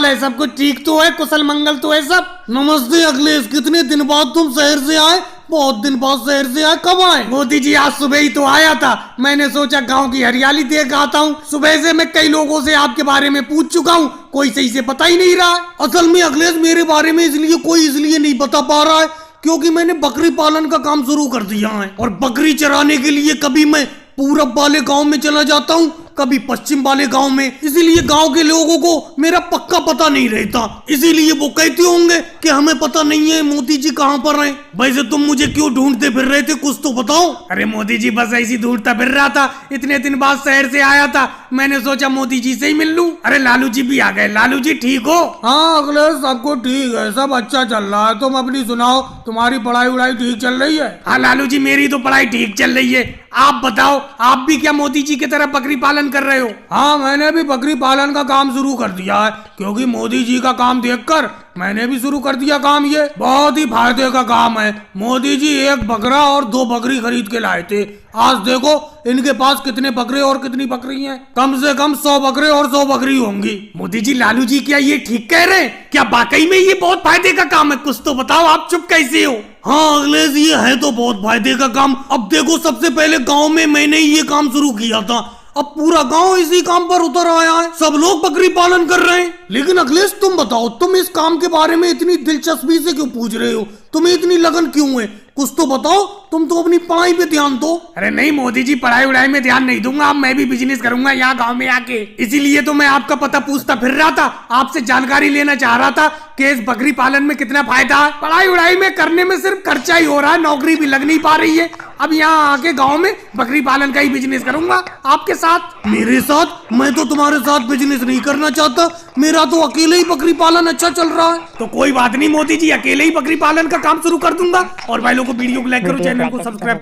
हाल है? सब कुछ ठीक तो है? कुशल मंगल तो है सब? नमस्ते अखिलेश, कितने दिन बाद तुम शहर से आए? बहुत दिन बाद शहर से आए, कब आए? मोदी जी आज सुबह ही तो आया था। मैंने सोचा गांव की हरियाली देख आता हूँ। सुबह से मैं कई लोगों से आपके बारे में पूछ चुका हूँ, कोई सही से पता ही नहीं रहा। असल में अखिलेश, मेरे बारे में इसलिए नहीं बता पा रहा है क्योंकि मैंने बकरी पालन का काम शुरू कर दिया है। और बकरी चराने के लिए कभी मैं पूरब वाले गांव में चला जाता हूँ, कभी पश्चिम वाले गांव में। इसीलिए गांव के लोगों को मेरा पक्का पता नहीं रहता। इसीलिए वो कहते होंगे कि हमें पता नहीं है मोदी जी कहाँ पर हैं। वैसे तुम मुझे क्यों ढूंढते फिर रहे थे, कुछ तो बताओ। अरे मोदी जी, बस ऐसी ढूंढता फिर रहा था। इतने दिन बाद शहर से आया था, मैंने सोचा मोदी जी से ही मिल लूं। अरे लालू जी भी आ गए। लालू जी ठीक हो? हाँ अखिलेश, सबको ठीक है, सब अच्छा चल रहा है। तुम अपनी सुनाओ, तुम्हारी पढ़ाई वढ़ाई ठीक चल रही है? हाँ लालू जी, मेरी तो पढ़ाई ठीक चल रही है। आप बताओ, आप भी क्या मोदी जी की तरह बकरी पालन कर रहे हो? हाँ, मैंने भी बकरी पालन का काम शुरू कर दिया है क्योंकि मोदी जी का काम देखकर मैंने भी शुरू कर दिया काम। ये बहुत ही फायदे का काम है। मोदी जी एक बकरा और 2 बकरी खरीद के लाए थे। आज देखो इनके पास कितने बकरे और कितनी बकरी हैं। कम से कम 100 बकरे और 100 बकरी होंगी। मोदी जी, लालू जी क्या ये ठीक कह रहे हैं? क्या वाकई में ये बहुत फायदे का काम है? कुछ तो बताओ, आप चुप कैसे हो? हाँ अखिलेश, ये है तो बहुत फायदे का काम। अब देखो, सबसे पहले गांव में मैंने ही ये काम शुरू किया था, अब पूरा गांव इसी काम पर उतर आया है। सब लोग बकरी पालन कर रहे हैं। लेकिन अखिलेश, तुम बताओ, तुम इस काम के बारे में इतनी दिलचस्पी से क्यों पूछ रहे हो? तुम्हें इतनी लगन क्यों है? कुछ तो बताओ। तुम तो अपनी पढ़ाई पे ध्यान दो। अरे नहीं मोदी जी, पढ़ाई उड़ाई में ध्यान नहीं दूंगा। अब मैं भी बिजनेस करूंगा यहाँ गांव में आके। इसीलिए तो मैं आपका पता पूछता फिर रहा था, आपसे जानकारी लेना चाह रहा था कि इस बकरी पालन में कितना फायदा है। पढ़ाई उड़ाई में करने में सिर्फ खर्चा ही हो रहा है, नौकरी भी लग नहीं पा रही है। अब यहाँ आके गाँव में बकरी पालन का ही बिजनेस करूंगा आपके साथ। मेरे साथ? मैं तो तुम्हारे साथ बिजनेस नहीं करना चाहता। मेरा तो अकेले ही बकरी पालन अच्छा चल रहा है। तो कोई बात नहीं मोदी जी, अकेले ही बकरी पालन का काम शुरू कर दूंगा। और भाई लोगों को वीडियो को लाइक करो, चैनल को सब्सक्राइब